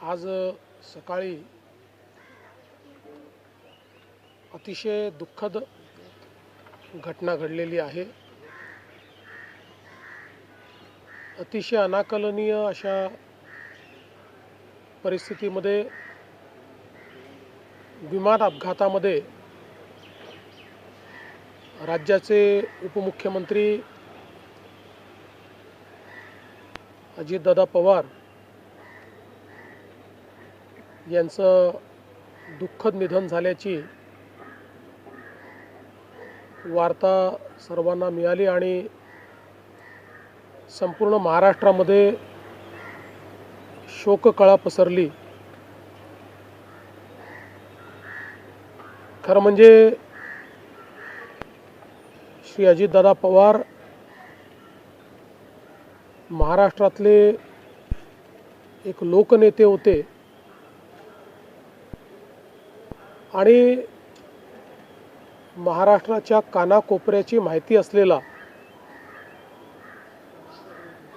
आज सकाळी अतिशय दुःखद घटना घडलेली आहे। अतिशय अनाकलनीय अशा परिस्थितीमध्ये विमान अपघातामध्ये राज्याचे उपमुख्यमंत्री अजितदादा पवार यांचं दुःखद निधन झाल्याची वार्ता सर्वांना मिळाली आणि संपूर्ण महाराष्ट्रामध्ये शोककळा पसरली। खरं म्हणजे श्री अजितदादा पवार महाराष्ट्रातले एक लोकनेते होते आणि महाराष्ट्राच्या कानाकोपऱ्याची माहिती असलेला,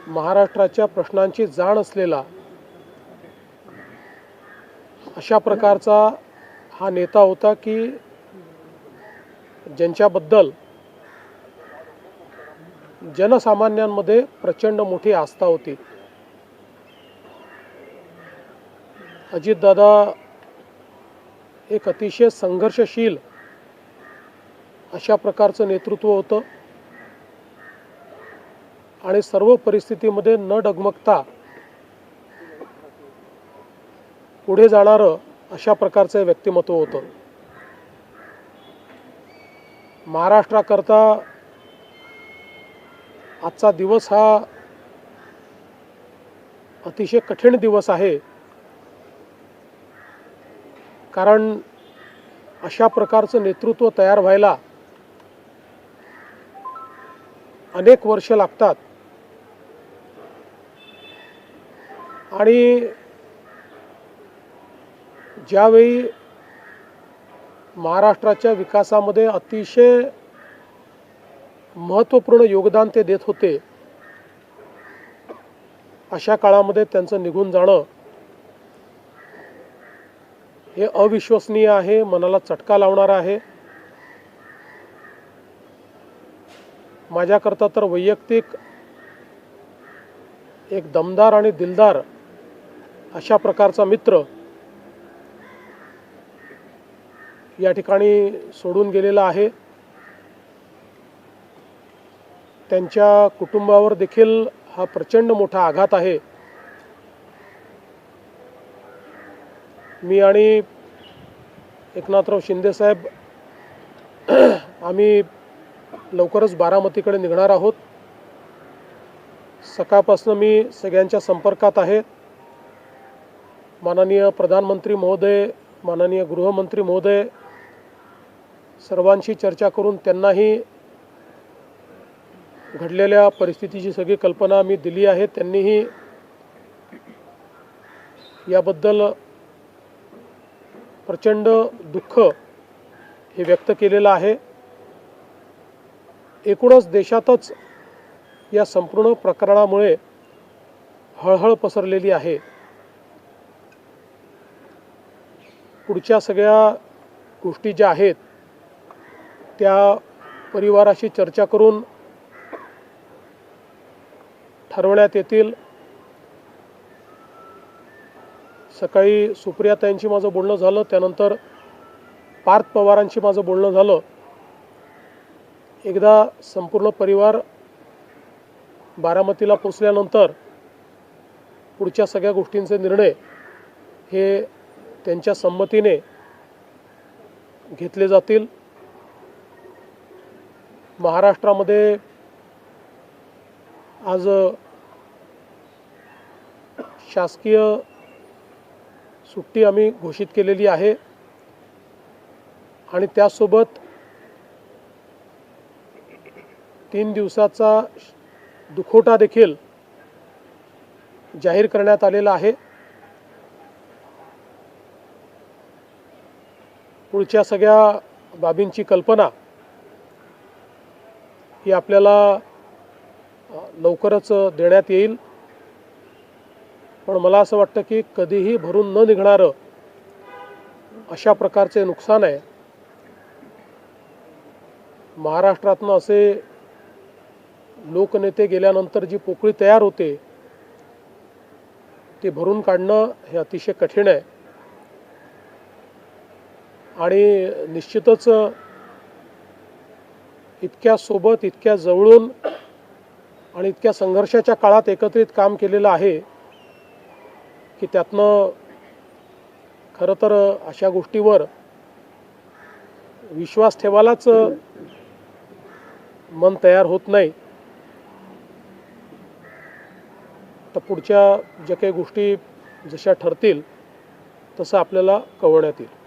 महाराष्ट्राच्या प्रश्नांची जाण असलेला अशा प्रकारचा हा नेता होता की ज्यांच्याबद्दल जनसामान्यांमध्ये प्रचंड मोठी आस्था होती। अजितदादा एक अतिशय संघर्षशील अशा प्रकारचं नेतृत्व होतं आणि सर्व परिस्थितीमध्ये न डगमगता पुढे जाणारं अशा प्रकारचं व्यक्तिमत्व होतं। महाराष्ट्राकरता आजचा दिवस हा अतिशय कठीण दिवस आहे, कारण अशा प्रकारचं नेतृत्व तयार व्हायला अनेक वर्ष लागतात आणि ज्यावेळी महाराष्ट्राच्या विकासामध्ये अतिशय महत्त्वपूर्ण योगदान ते देत होते, अशा काळामध्ये त्यांचं निघून जाणं हे अविश्वसनीय आहे, मनाला चटका लावणारा आहे। माझ्याकरता तर वैयक्तिक एक दमदार आणि दिलदार अशा प्रकारचा मित्र या ठिकाणी सोडून गेलेला आहे। त्यांच्या कुटुंबावर देखील हा प्रचंड मोठा आघात आहे। मी आणि एकनाथराव शिंदे साहेब आम्ही लवकरच बारामतीकडे निघणार आहोत। सकाळपासून मी सगळ्यांच्या संपर्कात आहे। माननीय प्रधानमंत्री महोदय, माननीय गृहमंत्री महोदय सर्वांशी चर्चा करून त्यांनाही घडलेल्या परिस्थितीची सगळी कल्पना मी दिली आहे। त्यांनीही याबद्दल प्रचंड दुःख हे व्यक्त केलेलं आहे। एकूणच देशातच या संपूर्ण प्रकरणामुळे हळहळ पसरलेली आहे। पुढच्या सगळ्या गोष्टी ज्या आहेत त्या परिवाराशी चर्चा करून ठरवण्यात येतील। सकाळी सुप्रियाताईंशी माझं बोलणं झालं, त्यानंतर पार्थ पवारांशी माझं बोलणं झालं। एकदा संपूर्ण परिवार बारामतीला पोचल्यानंतर पुढच्या सगळ्या गोष्टींचे निर्णय हे त्यांच्या संमतीने घेतले जातील। महाराष्ट्रामध्ये आज शासकीय सुट्टी आम्ही घोषित केलेली आहे आणि त्यासोबत 3 दिवसाचा दुखवटा देखील जाहीर करण्यात आलेला आहे। पुढच्या सगळ्या बाबींची कल्पना ही आपल्याला लवकरच देण्यात येईल। पण मला असं वाटतं की कधीही भरून न निघणारं अशा प्रकारचे नुकसान आहे. महाराष्ट्रातनं असे लोकनेते गेल्यानंतर जी पोकळी तयार होते ती भरून काढणं हे अतिशय कठीण आहे. आणि निश्चितच इतक्या सोबत, इतक्या जवळून आणि इतक्या संघर्षाच्या काळात एकत्रित काम केलेलं आहे की त्यातनं खरं तर अशा गोष्टीवर विश्वास ठेवायलाच मन तयार होत नाही. तर पुढच्या ज्या काही गोष्टी जशा ठरतील तसं आपल्याला कळवण्यात येईल.